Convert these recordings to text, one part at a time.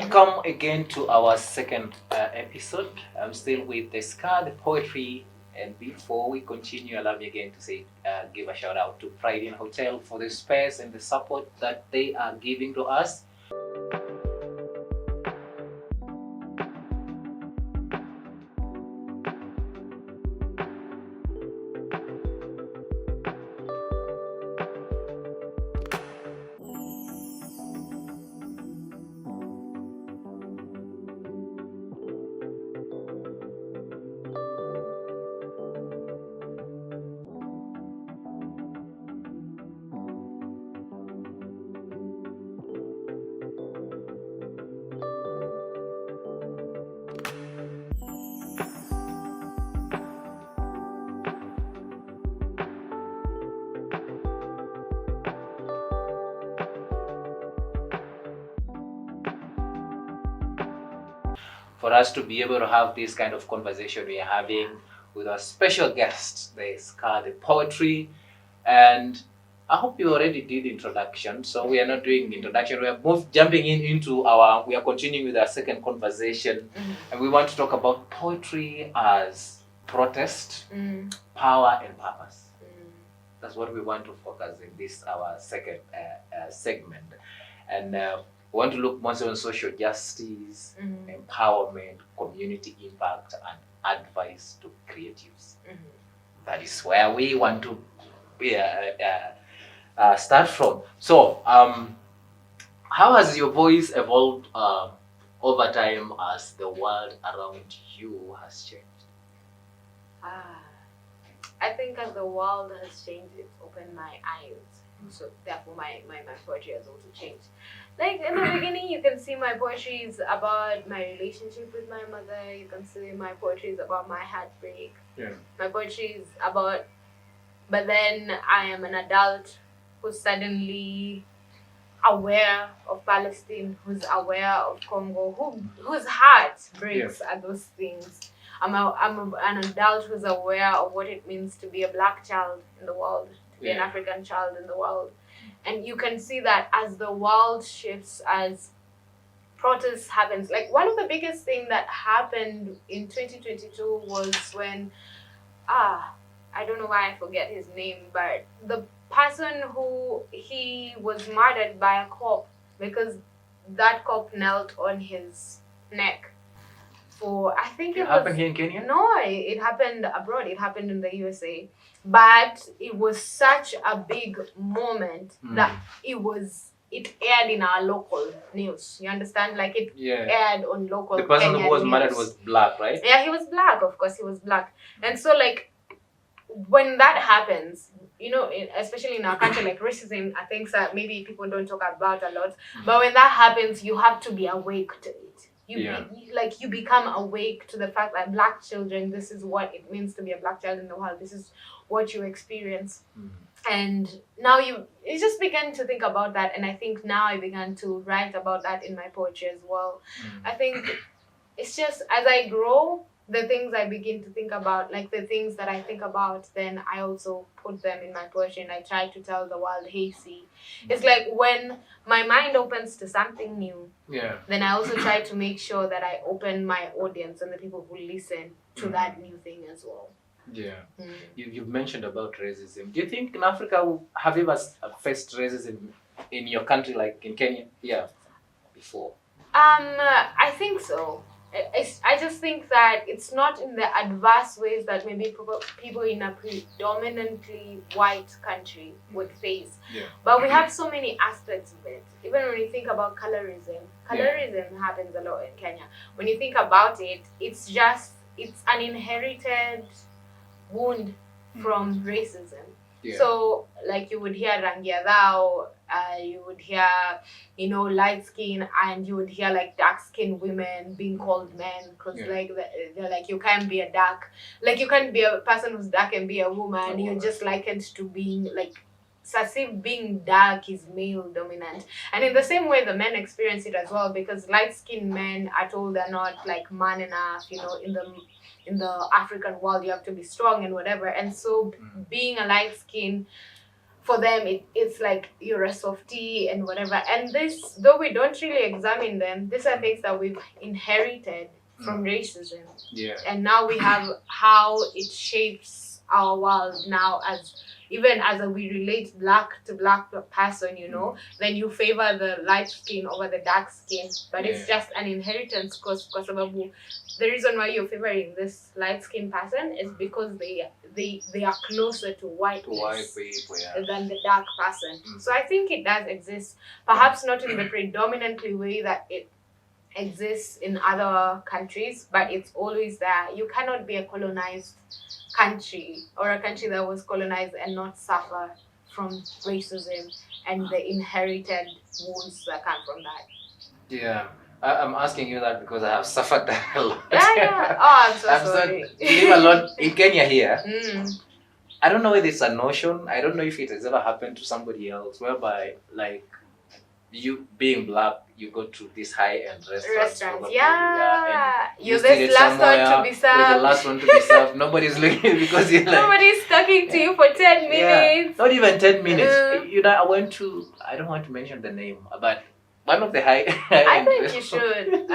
Welcome again to our second episode. I'm still with the Scar, the poetry, and before we continue, allow me again to say, give a shout out to Pride Inn Hotel for the space and the support that they are giving to us. For us to be able to have this kind of conversation we are having with our special guest, the Scar, the poetry, and I hope you already did introduction. So we are not doing introduction. We are both jumping we are continuing with our second conversation, and we want to talk about poetry as protest, power, and purpose. That's what we want to focus in this our second segment, and. We want to look more on social justice, empowerment, community impact, and advice to creatives. That is where we want to start from. So, how has your voice evolved over time as the world around you has changed? I think as the world has changed, it's opened my eyes. So therefore my poetry has also changed. Like in the beginning, you can see my poetry is about my relationship with my mother. You can see my poetry is about my heartbreak. Yeah. My poetry is about, but then I am an adult who's suddenly aware of Palestine, who's aware of Congo, whose heart breaks at those things. I'm an adult who's aware of what it means to be a black child in the world, to be an African child in the world. And you can see that as the world shifts, as protest happens. Like one of the biggest things that happened in 2022 was when, I don't know why I forget his name, but the person who he was murdered by a cop because that cop knelt on his neck. I think it happened here in Kenya? No, it happened abroad. It happened in the USA. But it was such a big moment that it aired in our local news. You understand? Like it aired on local The person Kenyan who was news. murdered was black, right? Yeah, he was black. Of course, he was black. And so, like, when that happens, you know, especially in our country, like racism, I think that maybe people don't talk about a lot. But when that happens, you have to be awake to it. You become awake to the fact that black children, this is what it means to be a black child in the world. This is what you experience. And now you just begin to think about that. And I think now I began to write about that in my poetry as well. I think it's just as I grow, the things I begin to think about, like the things that I think about, then I also put them in my poetry and I try to tell the world, hey, see. It's like when my mind opens to something new, then I also try to make sure that I open my audience and the people who listen to that new thing as well. Yeah. You've mentioned about racism. Do you think in Africa, have you ever faced racism in your country, like in Kenya? Yeah, before. I think so. I just think that it's not in the adverse ways that maybe people in a predominantly white country would face. But we have so many aspects of it. Even when you think about colorism happens a lot in Kenya. When you think about it, it's an inherited wound from racism. So, like you would hear Rangia Thou, you would hear, light skin, and you would hear like dark skinned women being called men because like they're like, you can't be a person who's dark and be a woman. You're just likened to being like, as if being dark is male dominant. And in the same way, the men experience it as well, because light skinned men are told they're not like man enough, in the African world, you have to be strong and whatever. And so being a light skin for them it's like you're a softie and whatever. And this, though we don't really examine them, these are things that we've inherited from racism. Yeah. And now we have how it shapes our world now, as even as we relate black to black person, you know, then you favor the light skin over the dark skin. But it's just an inheritance because the reason why you're favoring this light skinned person is because they are closer to whiteness people, than the dark person. So I think it does exist, perhaps not in the predominantly way that it exists in other countries, but it's always there. You cannot be a colonized country or a country that was colonized and not suffer from racism and the inherited wounds that come from that. Yeah. I'm asking you that because I have suffered that a lot. Yeah. Oh, I'm so sorry. Live a lot in Kenya here. I don't know if it's a notion. I don't know if it has ever happened to somebody else, whereby like you being black, you go to these high-end restaurants. Probably, you're the last one to be served. You're the last one to be served. Nobody's looking because you're like... Nobody's talking to you for 10 minutes. Not even 10 minutes. You know, I went to... I don't want to mention the name, but one of the high-end I think you should.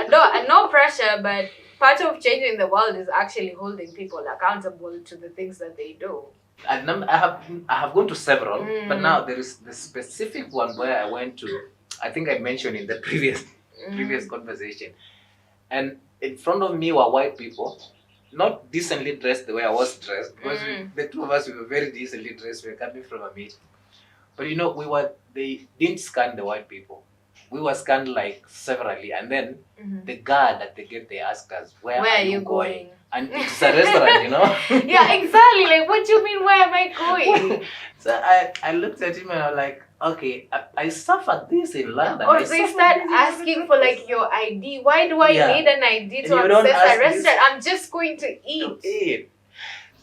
No pressure, but part of changing the world is actually holding people accountable to the things that they do. I have gone to several, but now there is the specific one where I went to. I think I mentioned in the previous conversation, and in front of me were white people, not decently dressed the way I was dressed, because the two of us, we were very decently dressed. We were coming from a meeting, but you know, they didn't scan the white people. We were scanned like severally, and then the guard at the gate, they asked us, where are you going? And it's a restaurant, you know? Yeah, exactly. Like, what do you mean, where am I going? So I looked at him and I was like, okay, I suffered this in London. Or they start asking for like your ID. Why do I need an ID to access a restaurant? I'm just going to eat.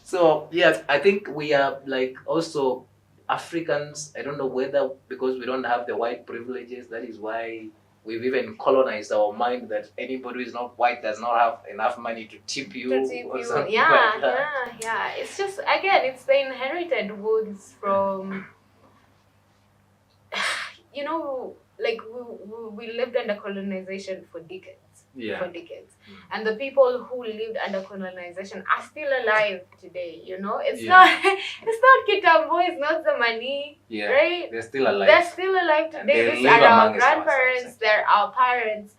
So, yes, I think we are like also Africans. I don't know whether because we don't have the white privileges, that is why we've even colonized our mind that anybody who is not white does not have enough money to tip you. Yeah. It's just, again, it's the inherited wounds from, you know, like we lived under colonization for decades. And the people who lived under colonization are still alive today, you know. It's not Kitambo, it's not the money, right? They're still alive. They're still alive today. These are our grandparents, they're our parents.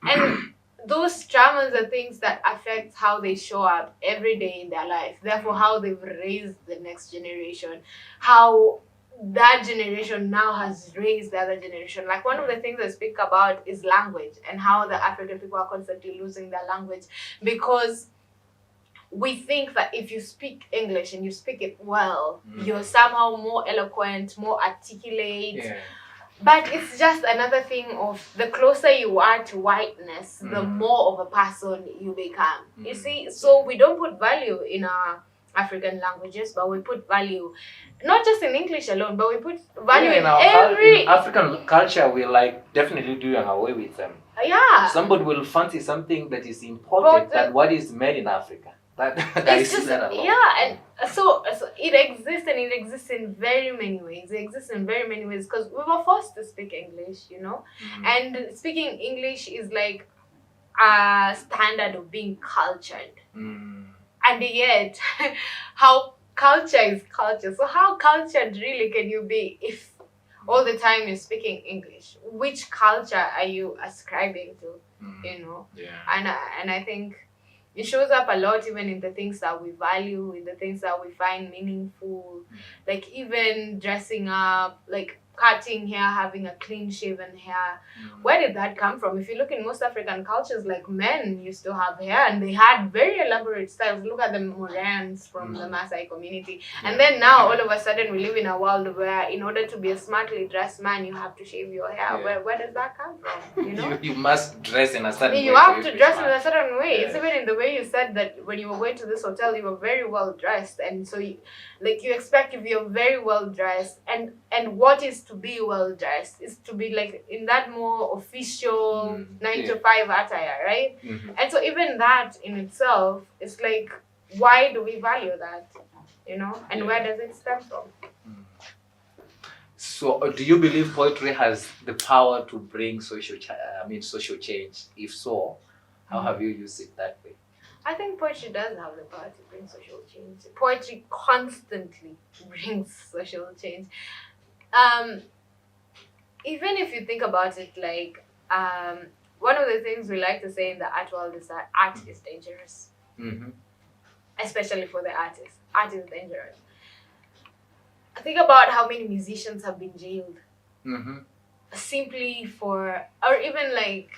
And those traumas are things that affect how they show up every day in their life. Therefore, how they've raised the next generation, how that generation now has raised the other generation. Like, one of the things I speak about is language and how the African people are constantly losing their language, because we think that if you speak English and you speak it well, you're somehow more eloquent, more articulate. But it's just another thing of the closer you are to whiteness, the more of a person you become. You see, so we don't put value in our African languages, but we put value not just in English alone, but we put value in every African culture. We like definitely doing away with them. Somebody will fancy something that is imported than what is made in Africa. And so it exists, and it exists in very many ways. It exists in very many ways because we were forced to speak English, you know, and speaking English is like a standard of being cultured. And yet, how culture is culture. So how cultured really can you be if all the time you're speaking English? Which culture are you ascribing to? You know? And I think it shows up a lot even in the things that we value, in the things that we find meaningful. Like even dressing up, like cutting hair, having a clean shaven hair. Where did that come from? If you look in most African cultures, like men used to have hair and they had very elaborate styles. Look at the Morans from the Maasai community. And then now all of a sudden we live in a world where in order to be a smartly dressed man, you have to shave your hair. Where does that come from? You know? you must dress in a certain way. You have to dress in a certain way. It's even in the way you said that when you were going to this hotel, you were very well dressed. And so you expect if you're very well dressed, and what is to be well dressed is to be like in that more official 9 to 5 attire, right? And so even that in itself is like, why do we value that, you know? And where does it stem from? So, do you believe poetry has the power to bring social change? If so, how have you used it that way? I think poetry does have the power to bring social change. Poetry constantly brings social change. Um, Even if you think about it, like one of the things we like to say in the art world is that art is dangerous, Mm-hmm. especially for the artist. Art is dangerous. Think about how many musicians have been jailed Mm-hmm. simply for, or even like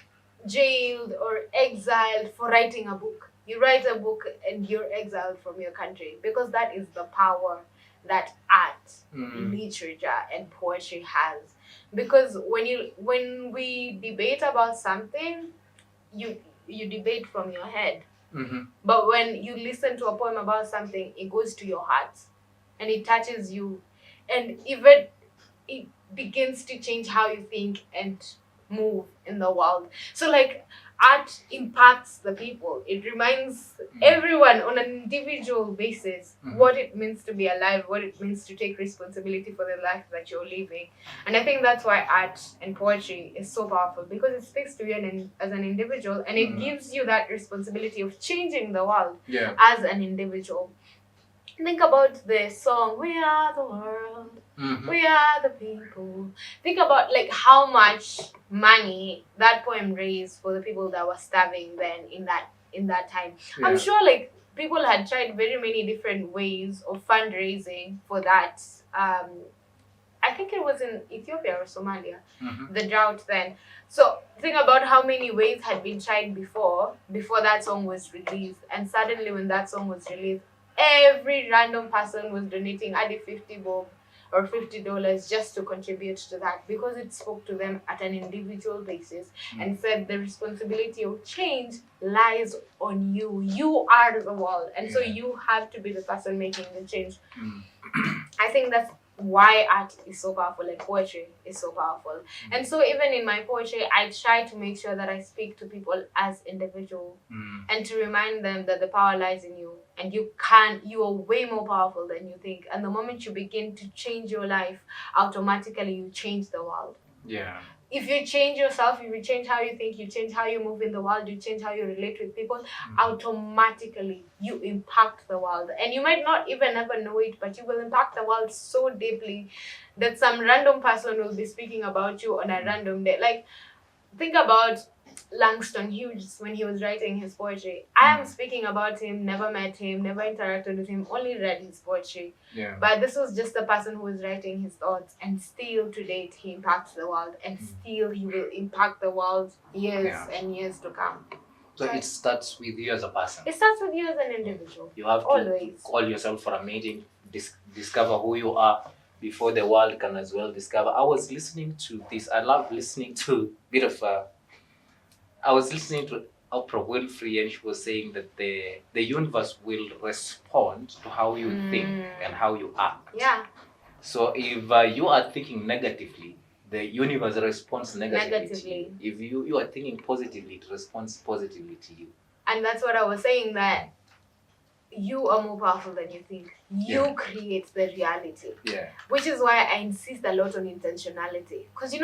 jailed or exiled for writing a book. You write a book and you're exiled from your country because that is the power that art, literature, and poetry has. Because when we debate about something, you debate from your head. Mm-hmm. But when you listen to a poem about something, it goes to your heart and it touches you, and even it begins to change how you think and move in the world. So like art impacts the people. It reminds everyone on an individual basis what it means to be alive, what it means to take responsibility for the life that you're living. And I think that's why art and poetry is so powerful, because it speaks to you as an individual, and it gives you that responsibility of changing the world as an individual. Think about the song "We Are the World, We Are the People." Think about like how much money that poem raised for the people that were starving then in that time. I'm sure like people had tried very many different ways of fundraising for that. I think it was in Ethiopia or Somalia, the drought then. So think about how many ways had been tried before that song was released, and suddenly when that song was released, every random person was donating either 50 bob or $50 just to contribute to that, because it spoke to them at an individual basis and said the responsibility of change lies on you. You are the world, and so you have to be the person making the change. I think that's why art is so powerful, like poetry is so powerful. And so even in my poetry, I try to make sure that I speak to people as individual and to remind them that the power lies in you, and you are way more powerful than you think. And the moment you begin to change your life, automatically you change the world. Yeah. If you change yourself, if you change how you think, you change how you move in the world, you change how you relate with people, automatically you impact the world. And you might not even ever know it, but you will impact the world so deeply that some random person will be speaking about you on a random day. Like, think about Langston Hughes when he was writing his poetry. I am speaking about him, never met him, never interacted with him, only read his poetry. Yeah. But this was just the person who was writing his thoughts, and still to date he impacts the world, and still he will impact the world years and years to come. So it starts with you as a person. It starts with you as an individual. You have to always call yourself for a meeting, discover who you are before the world can as well discover. I was listening to this. I love listening to I was listening to Oprah Winfrey, and she was saying that the universe will respond to how you think and how you act. Yeah. So if you are thinking negatively, the universe responds negatively to you. If you are thinking positively, it responds positively to you. And that's what I was saying, that you are more powerful than you think. You create the reality. Yeah. Which is why I insist a lot on intentionality. Because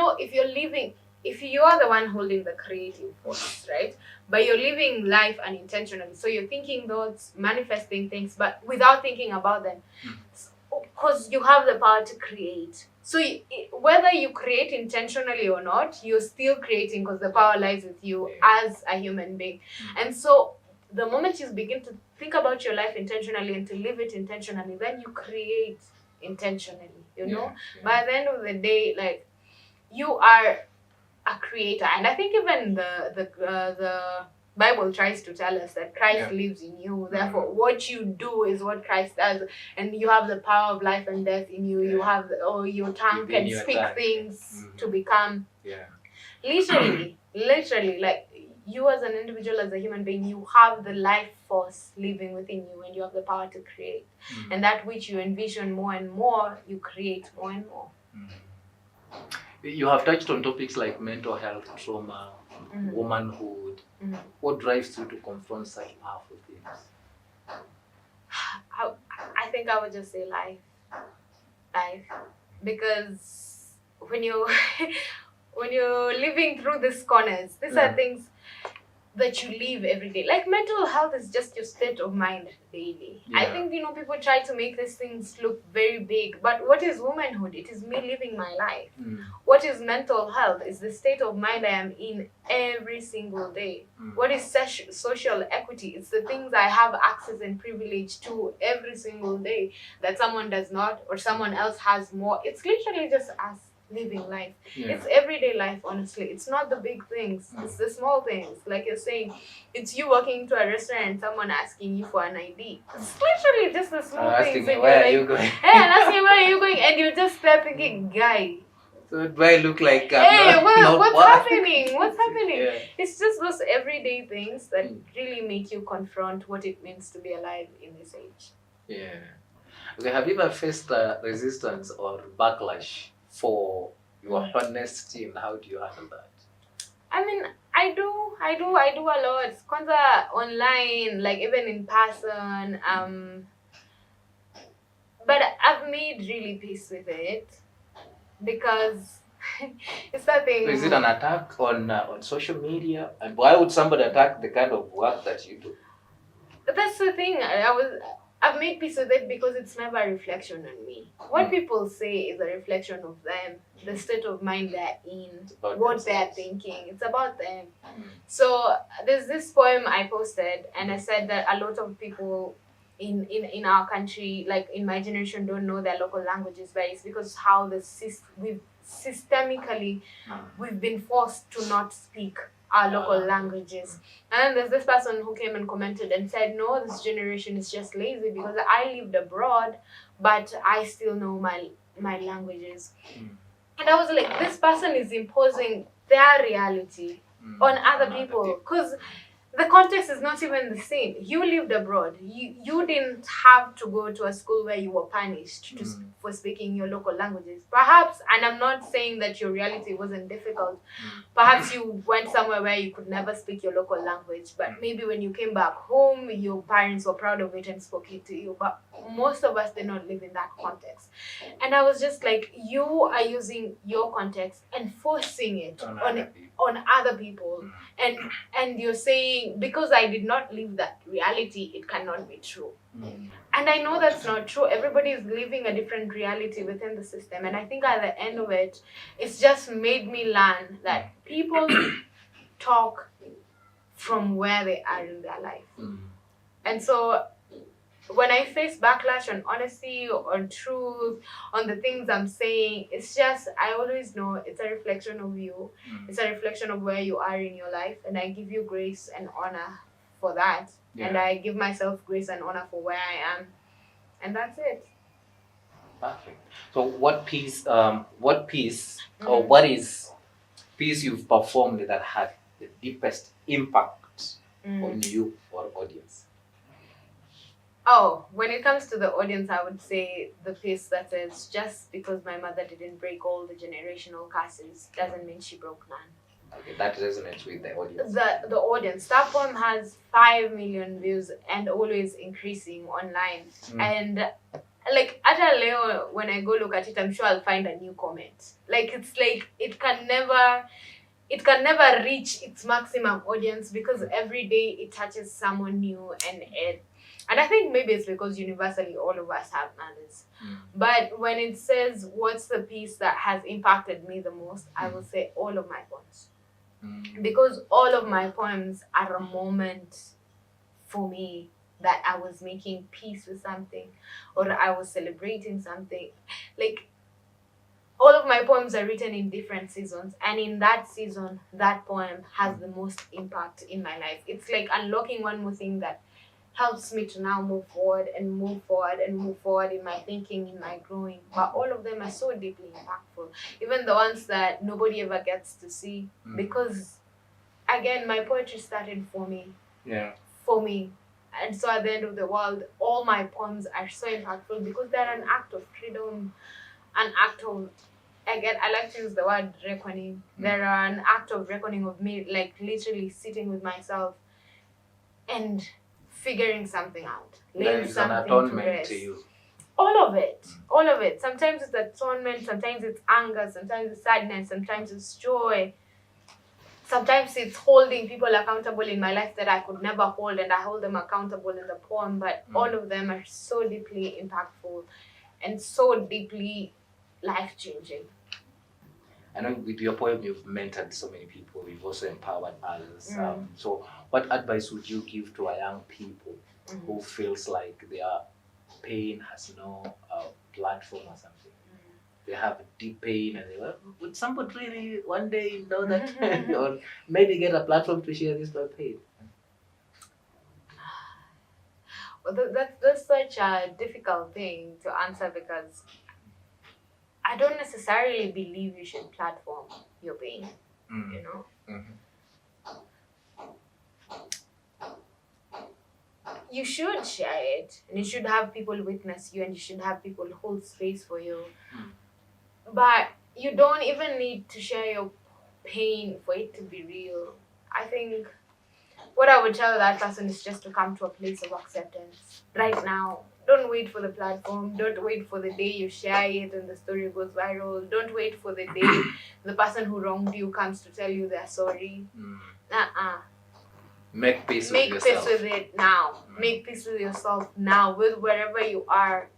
if you are the one holding the creative force, right? But you're living life unintentionally. So you're thinking thoughts, manifesting things, but without thinking about them. Because you have the power to create. So whether you create intentionally or not, you're still creating, because the power lies with you as a human being. And so the moment you begin to think about your life intentionally and to live it intentionally, then you create intentionally, you know? By the end of the day, like, you are a creator. And I think even the Bible tries to tell us that Christ lives in you. Therefore, what you do is what Christ does, and you have the power of life and death in you. You have your tongue can speak things to become. Literally, like, you as an individual, as a human being, you have the life force living within you, and you have the power to create. And that which you envision more and more, you create more and more. You have touched on topics like mental health, trauma, womanhood. What drives you to confront such powerful things? I think I would just say life. Because when you when you're living through these corners, these are things that you live every day. Like mental health is just your state of mind daily. I think people try to make these things look very big, but what is womanhood? It is me living my life. What is mental health? Is the state of mind I am in every single day. What is social equity? It's the things I have access and privilege to every single day that someone does not, or someone else has more. It's literally just us living life. It's everyday life, honestly. It's not the big things, it's the small things. Like you're saying, it's you walking into a restaurant and someone asking you for an ID. It's literally just the small things. Asking where are you going? Hey, and asking where are you going, and you're just there thinking, guy, so do I look like hey, what's happening? What's happening? It's just those everyday things that really make you confront what it means to be alive in this age. Okay, have you ever faced resistance or backlash for your honesty, and how do you handle that? I mean, I do a lot. Kwanza online, like even in person. But I've made really peace with it because it's that thing. So is it an attack on social media? And why would somebody attack the kind of work that you do? That's the thing. I've made peace with it because it's never a reflection on me. What people say is a reflection of them, the state of mind they're in, what they're thinking. It's about them. So there's this poem I posted, and I said that a lot of people in our country, like in my generation, don't know their local languages, but it's because how we've systemically we've been forced to not speak our local languages. And then there's this person who came and commented and said, no, this generation is just lazy because I lived abroad, but I still know my languages. And I was like, this person is imposing their reality on other people, because the context is not even the same. You lived abroad. You didn't have to go to a school where you were punished for speaking your local languages. Perhaps, and I'm not saying that your reality wasn't difficult, perhaps you went somewhere where you could never speak your local language, but maybe when you came back home, your parents were proud of it and spoke it to you. But most of us did not live in that context. And I was just like, you are using your context and forcing it on other people. And you're saying, because I did not live that reality, it cannot be true. And I know that's not true. Everybody is living a different reality within the system. And I think at the end of it, it's just made me learn that people talk from where they are in their life. And so when I face backlash on honesty, on truth, on the things I'm saying, it's just, I always know it's a reflection of you. It's a reflection of where you are in your life. And I give you grace and honor for that. And I give myself grace and honor for where I am. And that's it. Perfect. So what piece or what is piece you've performed that had the deepest impact on you or audience? Oh, when it comes to the audience, I would say the piece that says, just because my mother didn't break all the generational curses doesn't mean she broke none. Okay, that resonates with the audience. The audience. That poem has 5 million views and always increasing online. And like at Leo, when I go look at it, I'm sure I'll find a new comment. Like it's like it can never reach its maximum audience because every day it touches someone new and I think maybe it's because universally all of us have mothers. But when it says what's the piece that has impacted me the most, I will say all of my poems. Because all of my poems are a moment for me that I was making peace with something or I was celebrating something. Like all of my poems are written in different seasons, and in that season, that poem has the most impact in my life. It's like unlocking one more thing that helps me to now move forward and move forward and move forward in my thinking, in my growing. But all of them are so deeply impactful. Even the ones that nobody ever gets to see. Because, again, my poetry started for me. For me. And so at the end of the world, all my poems are so impactful because they're an act of freedom, an act of, again, I like to use the word reckoning. They're an act of reckoning of me, like literally sitting with myself and figuring something out, laying something to rest. To you. all of it. Sometimes it's atonement, sometimes it's anger, sometimes it's sadness, sometimes it's joy. Sometimes it's holding people accountable in my life that I could never hold, and I hold them accountable in the poem. But all of them are so deeply impactful and so deeply life-changing. I know with your poem, you've mentored so many people. You've also empowered others. So, what advice would you give to a young people who feels like their pain has no platform or something? They have deep pain, and they would somebody really one day know that, or maybe get a platform to share this pain? Well, that's such a difficult thing to answer because I don't necessarily believe you should platform your pain. You know, you should share it, and you should have people witness you, and you should have people hold space for you. But you don't even need to share your pain for it to be real. I think what I would tell that person is just to come to a place of acceptance right now. Don't wait for the platform. Don't wait for the day you share it and the story goes viral. Don't wait for the day the person who wronged you comes to tell you they're sorry. Make peace Make with peace yourself. with it now. Make peace with yourself now, with wherever you are.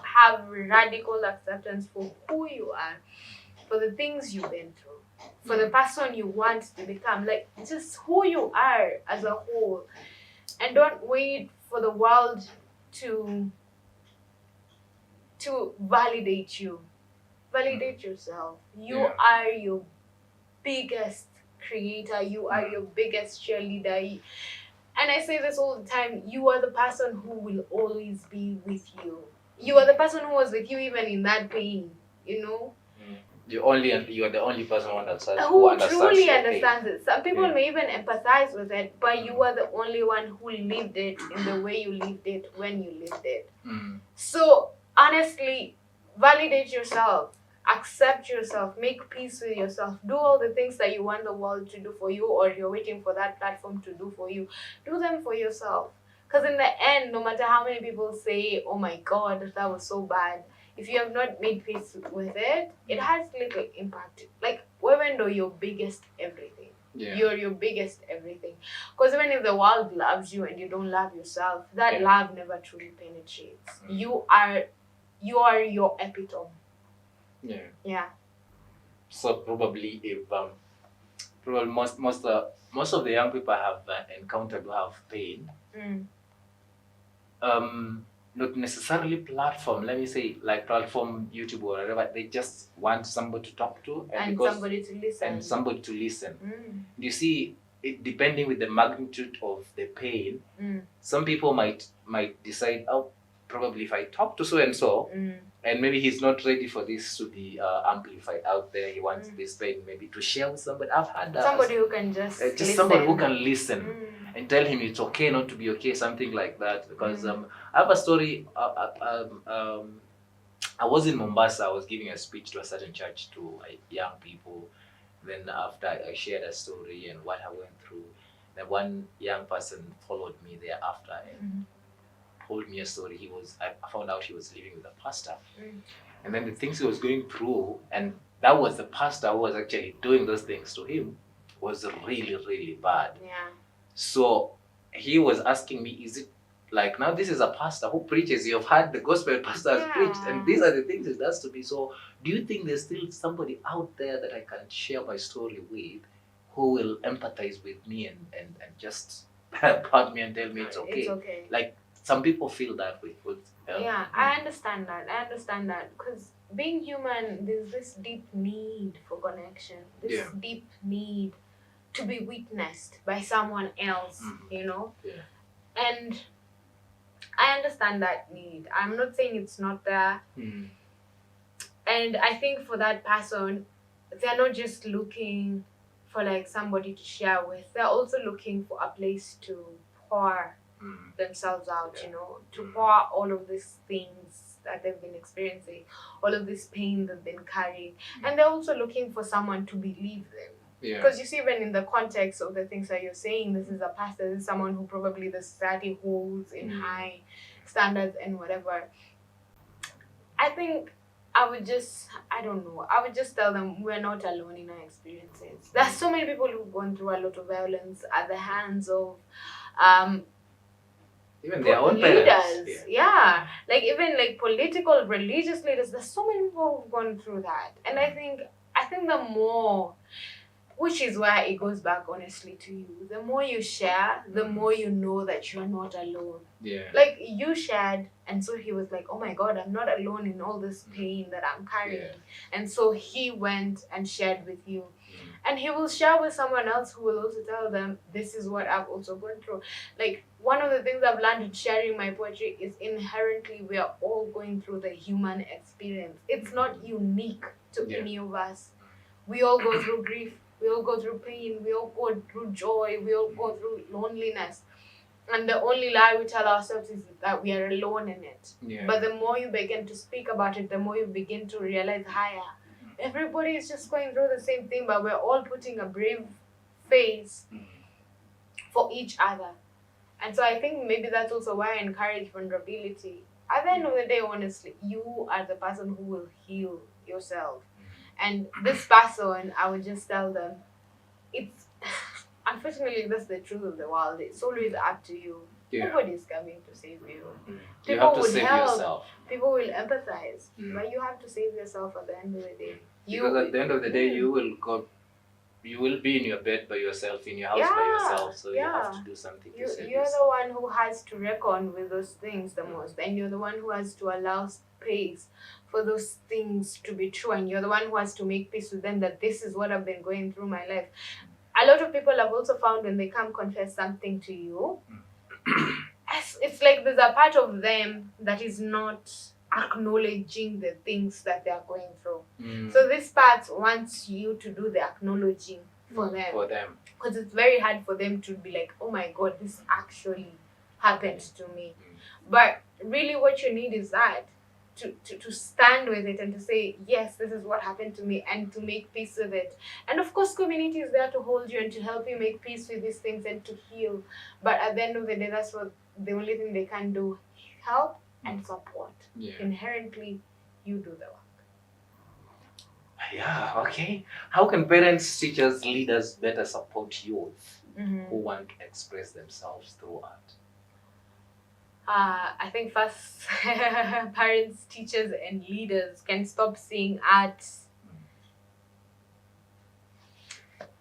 Have radical acceptance for who you are, for the things you've been through, for the person you want to become, like just who you are as a whole. And don't wait for the world to validate you. Validate yourself. You are your biggest creator. You are your biggest cheerleader. And I say this all the time, you are the person who will always be with you. You are the person who was with you even in that pain, you know? You are the only person who understands truly understands it. Some people may even empathize with it, but you are the only one who lived it in the way you lived it when you lived it. So honestly, validate yourself, accept yourself, make peace with yourself, do all the things that you want the world to do for you, or you're waiting for that platform to do for you. Do them for yourself. Because in the end, no matter how many people say, oh my God, that was so bad, if you have not made peace with it, it has little impact. Like, even though you're biggest everything, you're your biggest everything. Because even if the world loves you and you don't love yourself, that love never truly penetrates. You are your epitome. Yeah. So probably if probably most of the young people I have encountered who have pain, not necessarily platform, let me say like platform, YouTube or whatever, they just want somebody to talk to and somebody to listen. You see, it depending with the magnitude of the pain, some people might decide, oh, probably if I talk to so and so, and maybe he's not ready for this to be amplified out there. He wants this pain maybe to share with somebody. I've had somebody who can just listen. Somebody who can listen and tell him it's okay not to be okay, something like that. Because I have a story. I was in Mombasa. I was giving a speech to a certain church to young people. Then after I shared a story and what I went through, then one young person followed me thereafter and told me a story. I found out he was living with a pastor. And then the things he was going through, and that was the pastor who was actually doing those things to him, was really, really bad. So he was asking me, is it like, now this is a pastor who preaches, you've had the gospel pastor has preached, and these are the things it does to me. So do you think there's still somebody out there that I can share my story with who will empathize with me and just pat me and tell me it's okay? It's okay. Like, some people feel that way. I understand that. Because being human, there's this deep need for connection, this deep need to be witnessed by someone else, you know? And I understand that need. I'm not saying it's not there. And I think for that person, they're not just looking for like somebody to share with. They're also looking for a place to pour themselves out, you know, to pour all of these things that they've been experiencing, all of this pain they've been carrying. And they're also looking for someone to believe them. Because you see, even in the context of the things that you're saying, this is a pastor, this is someone who probably the society holds in high standards and whatever. I think I would just, I don't know, I would just tell them we're not alone in our experiences. There's so many people who've gone through a lot of violence at the hands of um, Even their own leaders. parents. Yeah. Like even like political, religious leaders, there's so many people who've gone through that. And I think the more, which is why it goes back honestly to you, the more you share, the more you know that you're not alone. Yeah. Like you shared, and so he was like, oh my god, I'm not alone in all this pain that I'm carrying. And so he went and shared with you, and he will share with someone else who will also tell them, this is what I've also gone through. Like one of the things I've learned in sharing my poetry is inherently we are all going through the human experience. It's not unique to any of us. We all go through grief, we all go through pain, we all go through joy, we all go through loneliness. And the only lie we tell ourselves is that we are alone in it. Yeah. But the more you begin to speak about it, the more you begin to realize, higher. Everybody is just going through the same thing, but we're all putting a brave face for each other. And so I think maybe that's also why I encourage vulnerability. At the end of the day, honestly, you are the person who will heal yourself. And this person, I would just tell them, it's unfortunately that's the truth of the world. It's always up to you. Yeah. Nobody's coming to save you. You have to save yourself. People will empathize, but you have to save yourself at the end of the day. Because at the end of the day, you will be in your bed by yourself, in your house by yourself. So you have to do something to save You're yourself. the one who has to reckon with those things the most, and you're the one who has to allow space for those things to be true, and you're the one who has to make peace with them that this is what I've been going through my life. A lot of people have also found when they come confess something to you, it's like there's a part of them that is not acknowledging the things that they are going through. So this part wants you to do the acknowledging for them. Because it's very hard for them to be like, oh my god, this actually happened to me. But really what you need is that to stand with it and to say, yes, this is what happened to me, and to make peace with it. And of course community is there to hold you and to help you make peace with these things and to heal. But at the end of the day, that's what the only thing they can do, help and support. Inherently, you do the work. Yeah, okay. How can parents, teachers, leaders better support youth who want to express themselves through art? I think first, parents, teachers, and leaders can stop seeing art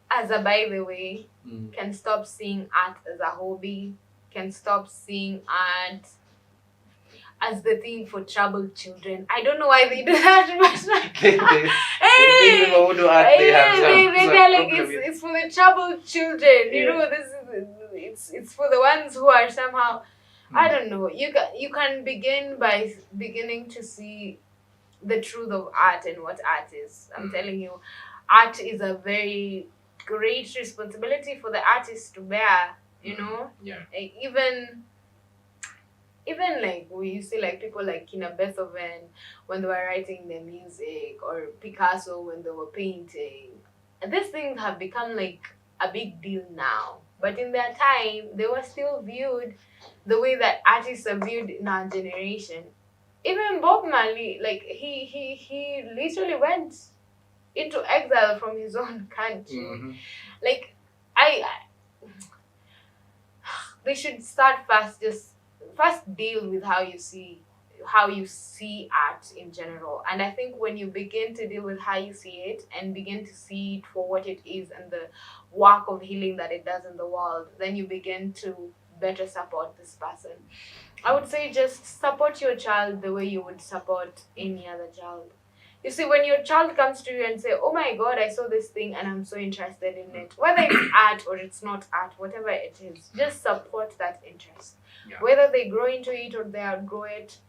as a by the way, can stop seeing art as a hobby, can stop seeing art as the thing for troubled children. I don't know why they do that, but They're like it's for the troubled children. You know, it's for the ones who are somehow, I don't know. You can begin by beginning to see the truth of art and what art is. I'm telling you, art is a very great responsibility for the artist to bear. You know, like, even like we used to like people like Beethoven when they were writing their music, or Picasso when they were painting. And these things have become like a big deal now. But in their time, they were still viewed the way that artists are viewed in our generation. Even Bob Marley, like he literally went into exile from his own country. Like they should start first deal with how you see art in general. And I think when you begin to deal with how you see it and begin to see it for what it is and the work of healing that it does in the world, then you begin to better support this person. I would say just support your child the way you would support any other child. You see, when your child comes to you and say, oh my god, I saw this thing and I'm so interested in it, whether it's art or it's not art, whatever it is, just support that interest. Whether they grow into it or they outgrow it.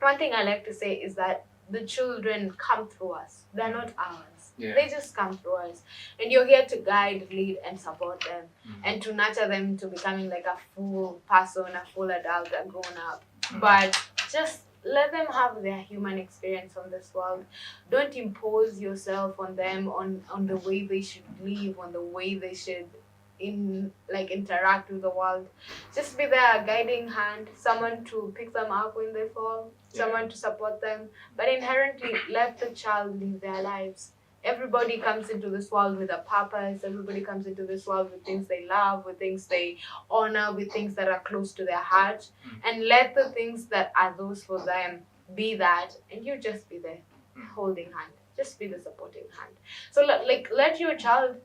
One thing I like to say is that the children come through us. They're not ours. They just come through us. And you're here to guide, lead, and support them. And to nurture them to becoming like a full person, a full adult, a grown up. But just let them have their human experience on this world. Don't impose yourself on them, on the way they should live, on the way they should, interact with the world. Just be there, a guiding hand, someone to pick them up when they fall, someone to support them, but inherently let the child live their lives. Everybody comes into this world with a purpose. Everybody comes into this world with things they love, with things they honor, with things that are close to their heart. And let the things that are those for them be that, and you just be there, holding hand. Just be the supporting hand. So let your child,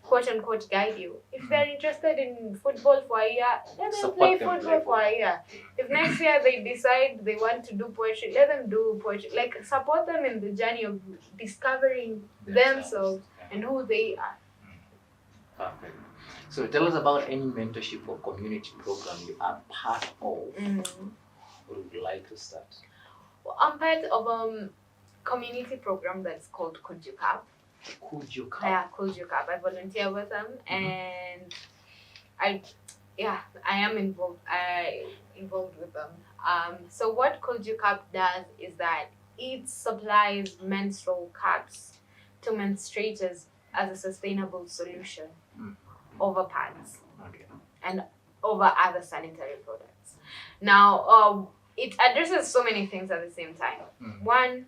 quote unquote, guide you. If they're interested in football for a year, let them play football for a year. If next year they decide they want to do poetry, let them do poetry. Like, support them in the journey of discovering themselves and who they are. Perfect. So tell us about any mentorship or community program you are part of. Or would you like to start? Well, I'm part of a community program that's called Could You Cup. Could You Cup? Yeah, Could You Cup. I volunteer with them, and I am involved. Involved with them. So what Could You Cup does is that it supplies menstrual cups to menstruators as a sustainable solution over pads and over other sanitary products. Now, it addresses so many things at the same time. One,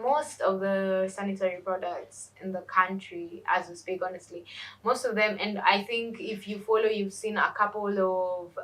most of the sanitary products in the country, as we speak honestly, most of them, and I think if you follow, you've seen a couple of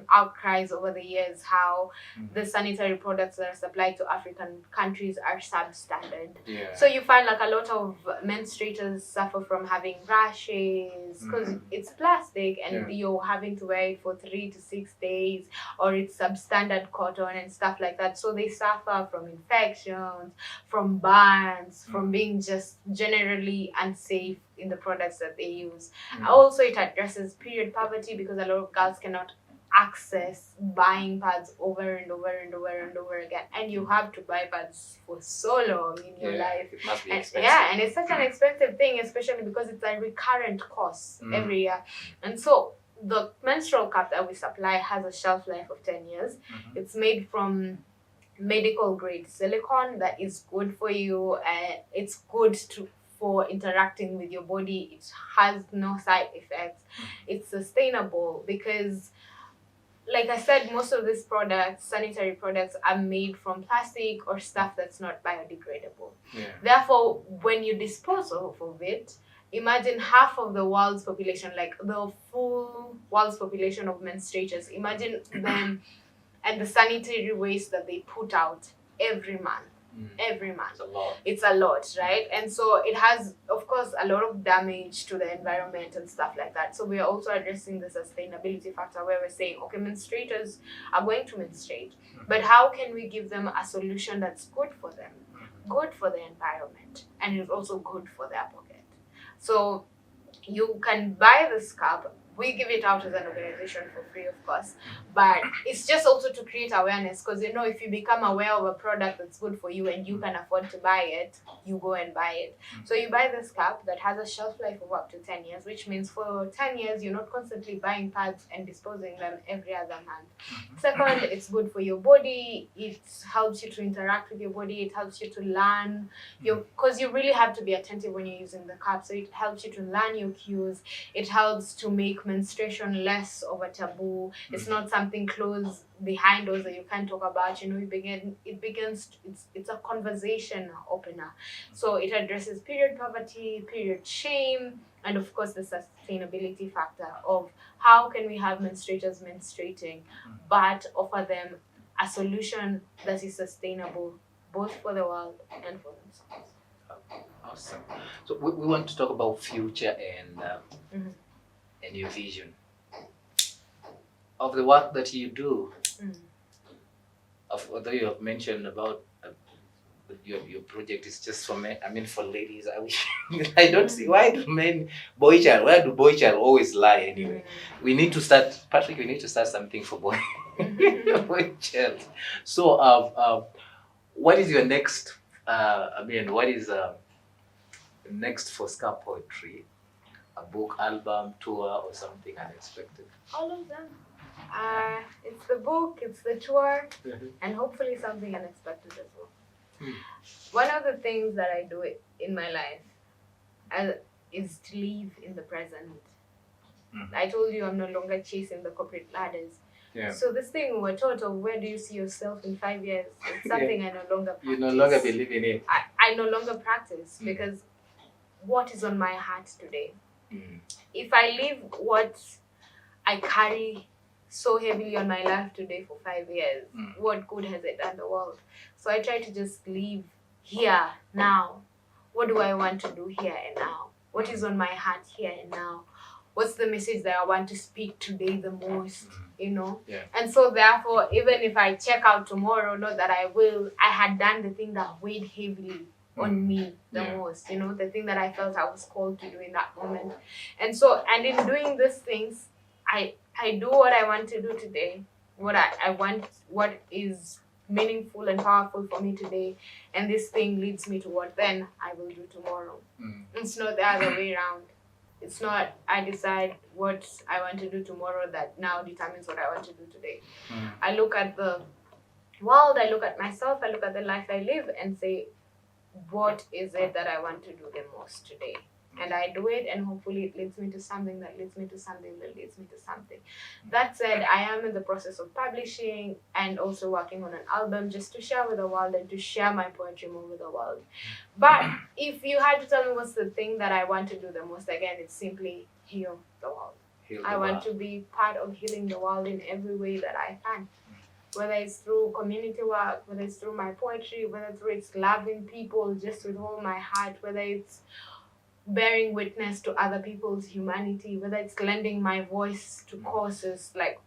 outcries over the years how the sanitary products that are supplied to African countries are substandard. So you find like a lot of menstruators suffer from having rashes because it's plastic and you're having to wear it for 3 to 6 days, or it's substandard cotton and stuff like that. So they suffer from infections, from burns, from being just generally unsafe in the products that they use. Also, it addresses period poverty because a lot of girls cannot access buying pads over and over and over and over again, and you have to buy pads for so long in your life. It must be and, expensive. and it's such an expensive thing, especially because it's a recurrent cost every year. And so the menstrual cup that we supply has a shelf life of 10 years. It's made from medical grade silicone that is good for you, and it's good for interacting with your body. It has no side effects. It's sustainable because, like I said, most of these products, sanitary products, are made from plastic or stuff that's not biodegradable. Therefore, when you dispose of it, imagine half of the world's population, like the full world's population of menstruators, imagine them and the sanitary waste that they put out every month. Every month. It's a lot, right? And so it has, of course, a lot of damage to the environment and stuff like that. So we are also addressing the sustainability factor where we're saying, okay, menstruators are going to menstruate, but how can we give them a solution that's good for them, good for the environment, and is also good for their pocket? So you can buy this cup. We give it out as an organization for free, of course, but it's just also to create awareness, because if you become aware of a product that's good for you and you can afford to buy it, you go and buy it. So you buy this cup that has a shelf life of up to 10 years, which means for 10 years you're not constantly buying pads and disposing them every other month. Second, it's good for your body. It helps you to interact with your body. It helps you to learn because you really have to be attentive when you're using the cup. So it helps you to learn your cues. It helps to make menstruation less of a taboo. It's not something closed behind doors that you can't talk about. It's a conversation opener. So it addresses period poverty, period shame, and of course the sustainability factor of how can we have menstruators menstruating but offer them a solution that is sustainable both for the world and for themselves. Awesome. So we want to talk about future and your vision of the work that you do. Although you have mentioned about your project is just for men, for ladies. I wish I don't see why do men boy child. Where do boy child always lie anyway? We need to start, Patrick. We need to start something for boy boy child. So what is your next? What is next for Ska Poetry? A book, album, tour, or something unexpected? All of them. It's the book, it's the tour, and hopefully something unexpected as well. One of the things that I do in my life is to live in the present. I told you I'm no longer chasing the corporate ladders. Yeah. So this thing we're taught of where do you see yourself in 5 years, it's something I no longer practice. You no longer believe in it. I no longer practice because what is on my heart today? If I leave what I carry so heavily on my life today for 5 years, what good has it done the world? So I try to just live here, now. What do I want to do here and now? What is on my heart here and now? What's the message that I want to speak today the most, you know? Yeah. And so therefore, even if I check out tomorrow, not that I will, I had done the thing that weighed heavily on me the most, you know, the thing that I felt I was called to do in that moment. And so, and in doing these things, I do what I want to do today, what I want, what is meaningful and powerful for me today, and this thing leads me to what then I will do tomorrow. It's not the other way around. It's not I decide what I want to do tomorrow that now determines what I want to do today. I look at the world, I look at myself, I look at the life I live and say, what is it that I want to do the most today? And I do it, and hopefully it leads me to something that leads me to something that leads me to something. That said, I am in the process of publishing and also working on an album just to share with the world and to share my poetry more with the world. But if you had to tell me what's the thing that I want to do the most, again, it's simply heal the world. I want to be part of healing the world in every way that I can. Whether it's through community work, whether it's through my poetry, whether it's loving people just with all my heart, whether it's bearing witness to other people's humanity, whether it's lending my voice to causes like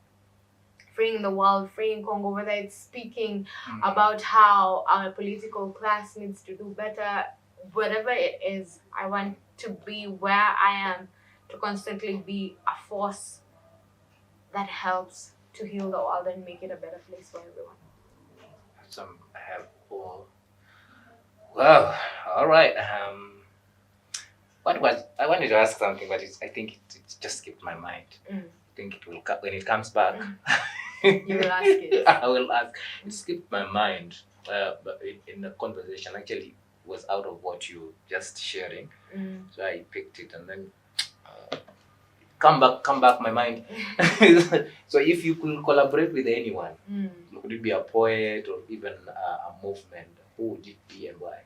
freeing the world, freeing Congo, whether it's speaking about how our political class needs to do better, whatever it is, I want to be where I am, to constantly be a force that helps to heal the world and make it a better place for everyone. Some helpful. Wow. All right. I wanted to ask something, but I think it just skipped my mind. I think it will when it comes back. You will ask it. I will ask. It skipped my mind, but in the conversation actually was out of what you just sharing. So I picked it and then come back my mind. So if you could collaborate with anyone, could it be a poet or even a movement, who would it be and why?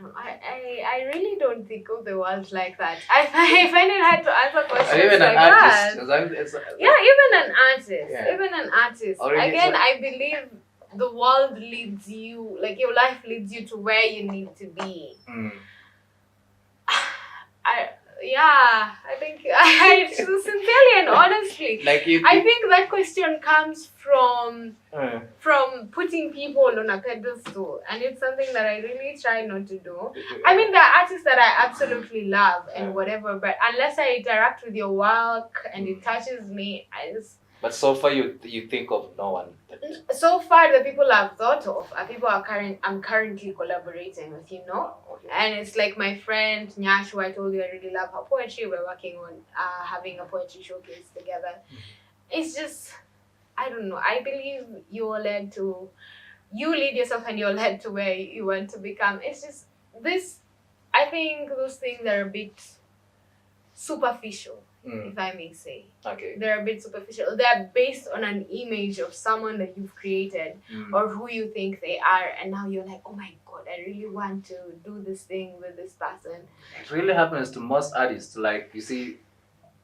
I really don't think of the world like that. I find it hard to answer questions even like an artist. that. Even an artist. Yeah. Even an artist. Already, again, I believe the world leads you, like your life leads you to where you need to be. I think sincerely and honestly, I think that question comes from putting people on a pedestal, and it's something that I really try not to do. I mean, there are artists that I absolutely love and whatever, but unless I interact with your work and it touches me, I just. But so far, you think of no one. So far, the people I've thought of are people I'm currently collaborating with, you know. And it's like my friend Nyash, who I told you I really love her poetry. We're working on having a poetry showcase together. It's just, I don't know. I believe you lead yourself and you're led to where you want to become. It's just this. I think those things are a bit superficial. If I may say. Okay. They're a bit superficial. They're based on an image of someone that you've created or who you think they are, and now you're like, oh my God, I really want to do this thing with this person. It really happens to most artists. Like, you see,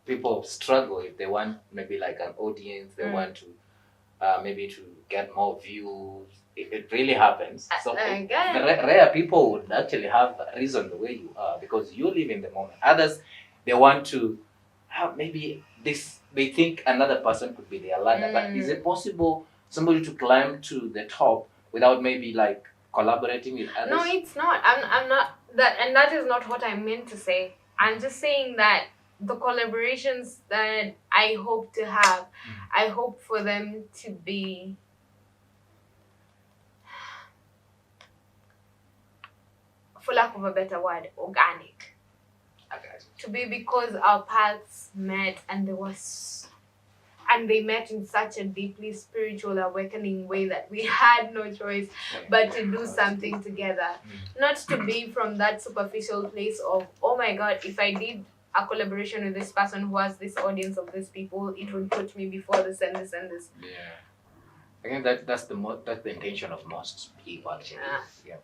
people struggle if they want maybe like an audience, they want to maybe to get more views. It really happens. So the rare people would actually have a reason the way you are because you live in the moment. Others, they want to maybe they think another person could be their ladder, but is it possible somebody to climb to the top without maybe like collaborating with others? No, it's not. I'm not that, and that is not what I meant to say. I'm just saying that the collaborations that I hope to have, I hope for them to be for lack of a better word, organic. To be because our paths met and there was, and they met in such a deeply spiritual awakening way that we had no choice but to do something together. Not to be from that superficial place of, oh my god, if I did a collaboration with this person who has this audience of these people, it would put me before this and this and this. I think that's the intention of most people actually.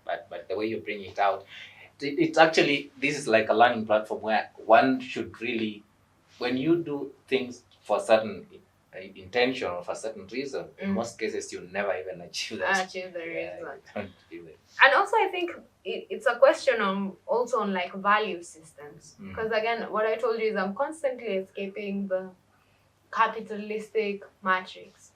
But the way you bring it out, it's actually, this is like a learning platform where one should really, when you do things for certain intention or for certain reason, in most cases you'll never even achieve that. Achieve the reason. Don't do it. And also I think it's a question on like value systems. Because again, what I told you is I'm constantly escaping the capitalistic matrix.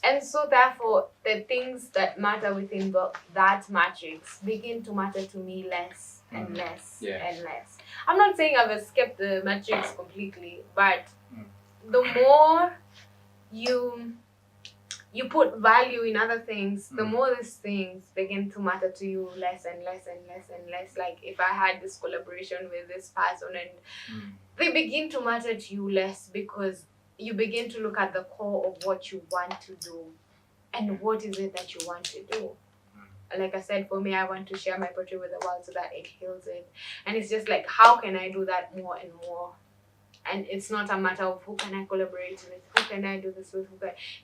And so therefore the things that matter within that matrix begin to matter to me less and less and less. I'm not saying I've escaped the matrix completely, but the more you put value in other things, the more these things begin to matter to you less and less and less and less. Like if I had this collaboration with this person and they begin to matter to you less, because you begin to look at the core of what you want to do and what is it that you want to do. Like I said, for me, I want to share my poetry with the world so that it heals it. And it's just like, how can I do that more and more? And it's not a matter of who can I collaborate with, who can I do this with,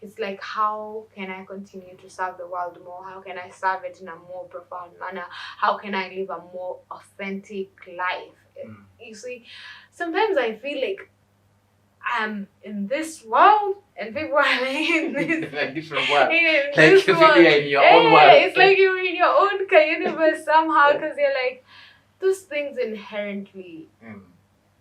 it's like, how can I continue to serve the world more? How can I serve it in a more profound manner? How can I live a more authentic life? You see, sometimes I feel like I'm in this world and people are in this a different world. in like you're in your own world. It's like you're in your own universe somehow, because you're like, those things inherently,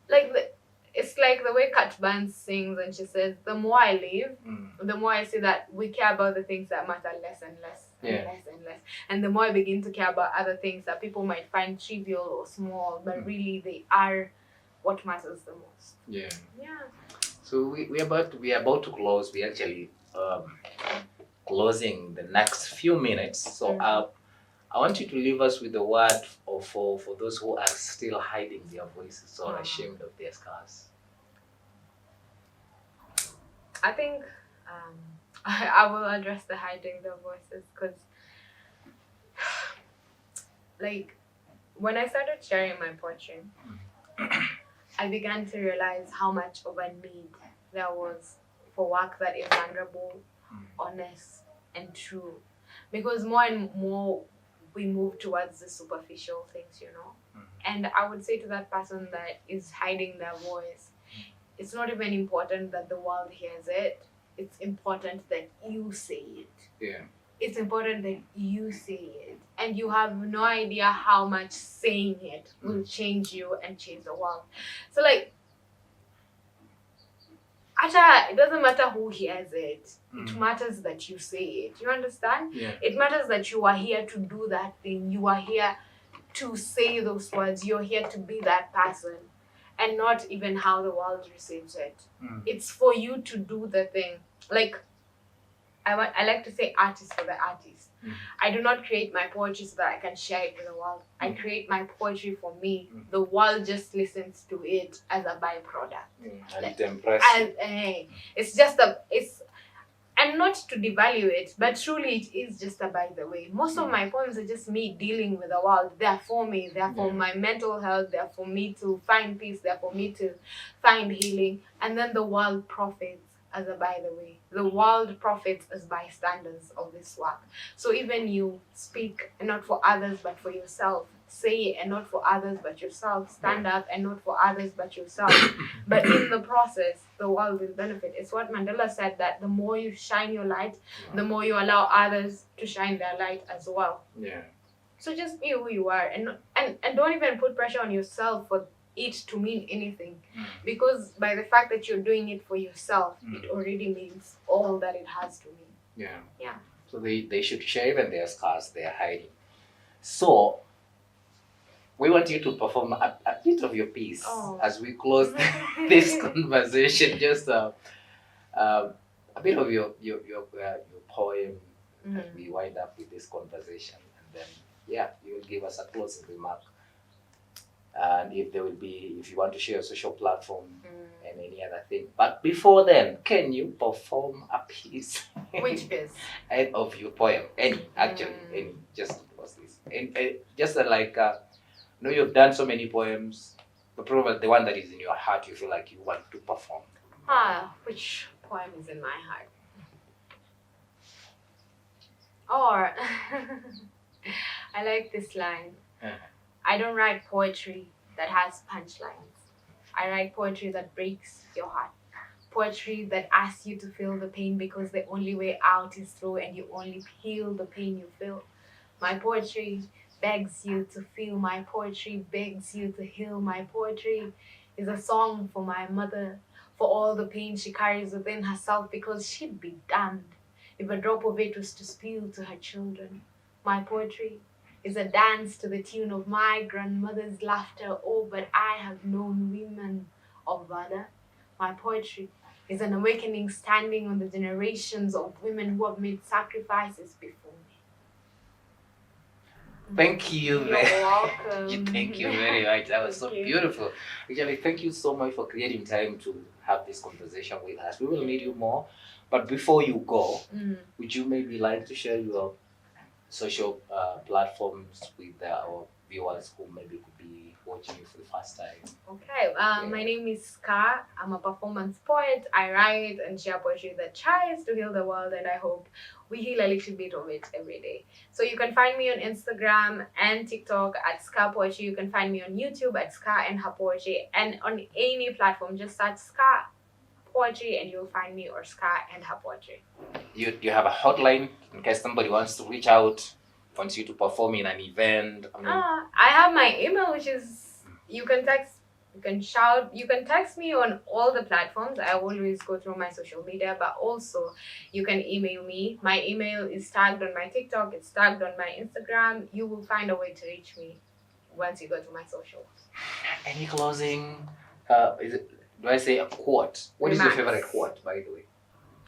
like it's like the way Kat Barnes sings and she says, the more I live, the more I see that we care about the things that matter less and less and less and less. And the more I begin to care about other things that people might find trivial or small, but really they are what matters the most. Yeah. So we are about to close. We actually closing the next few minutes. So I want you to leave us with a word for those who are still hiding their voices or ashamed of their scars. I think I will address the hiding their voices, because like when I started sharing my poetry, I began to realize how much of a need there was for work that is vulnerable, honest, and true. Because more and more we move towards the superficial things, And I would say to that person that is hiding their voice, it's not even important that the world hears it. It's important that you say it. It's important that you say it. And you have no idea how much saying it will change you and change the world. So like, it doesn't matter who hears it. It matters that you say it. You understand? It matters that you are here to do that thing. You are here to say those words. You're here to be that person. And not even how the world receives it. It's for you to do the thing. Like, I like to say artist for the artist. I do not create my poetry so that I can share it with the world. I create my poetry for me. The world just listens to it as a byproduct. And it impresses. It's just and not to devalue it, but truly it is just a by the way. Most of my poems are just me dealing with the world. They're for me. They're for my mental health. They're for me to find peace. They're for me to find healing. And then the world profits as a by the way. The world profits as bystanders of this work. So even you speak and not for others but for yourself. Say and not for others but yourself. Stand up and not for others but yourself. But in the process, the world will benefit. It's what Mandela said, that the more you shine your light, the more you allow others to shine their light as well. So just be who you are, and don't even put pressure on yourself for it to mean anything. Because by the fact that you're doing it for yourself, it already means all that it has to mean. So they should share even their scars they are hiding. So we want you to perform a bit of your piece as we close this conversation. Just a bit of your poem, and we wind up with this conversation, and then you will give us a closing remark. and if you want to share a social platform and any other thing. But before then, can you perform a piece? Which piece? Of your poem? Any, actually, any. Just what's this? Just like, you've done so many poems, but probably the one that is in your heart, you feel like you want to perform. Which poem is in my heart? Or, I like this line. I don't write poetry that has punchlines. I write poetry that breaks your heart. Poetry that asks you to feel the pain because the only way out is through and you only feel the pain you feel. My poetry begs you to feel. My poetry begs you to heal. My poetry is a song for my mother, for all the pain she carries within herself, because she'd be damned if a drop of it was to spill to her children. My poetry is a dance to the tune of my grandmother's laughter. Oh, but I have known women of valor. My poetry is an awakening standing on the generations of women who have made sacrifices before me. Thank you. You're welcome. Thank you very much. That was so you. beautiful. Actually, thank you so much for creating time to have this conversation with us. We will need you more. But before you go, would you maybe like to share your social platforms with our viewers who maybe could be watching you for the first time? Okay, my name is Ska. I'm a performance poet. I write and share poetry that tries to heal the world, and I hope we heal a little bit of it every day. So you can find me on Instagram and TikTok at Ska Poetry. You can find me on YouTube at Ska and Her Poetry, and on any platform, just search Ska Poetry and you'll find me, or Ska and Her Poetry. You have a hotline in case somebody wants to reach out, wants you to perform in an event? I have my email, which is you can text me on all the platforms. I always go through my social media, but also you can email me. My email is tagged on my TikTok, it's tagged on my Instagram. You will find a way to reach me once you go to my socials. Any closing? Do I say a quote? What is your favorite quote, by the way?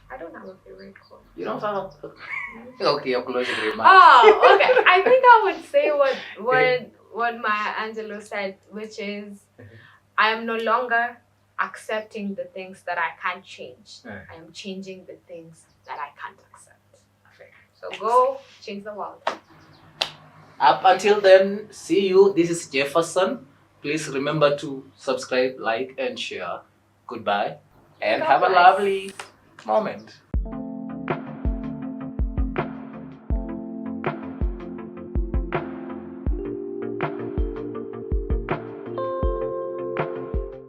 I don't have a favorite quote. You don't have okay, a closing remark. Oh, okay. I think I would say what Maya Angelou said, which is, I am no longer accepting the things that I can't change. I am changing the things that I can't accept. So go change the world. Up until then, see you. This is Jefferson. Please remember to subscribe, like, and share. Goodbye, and have a lovely moment.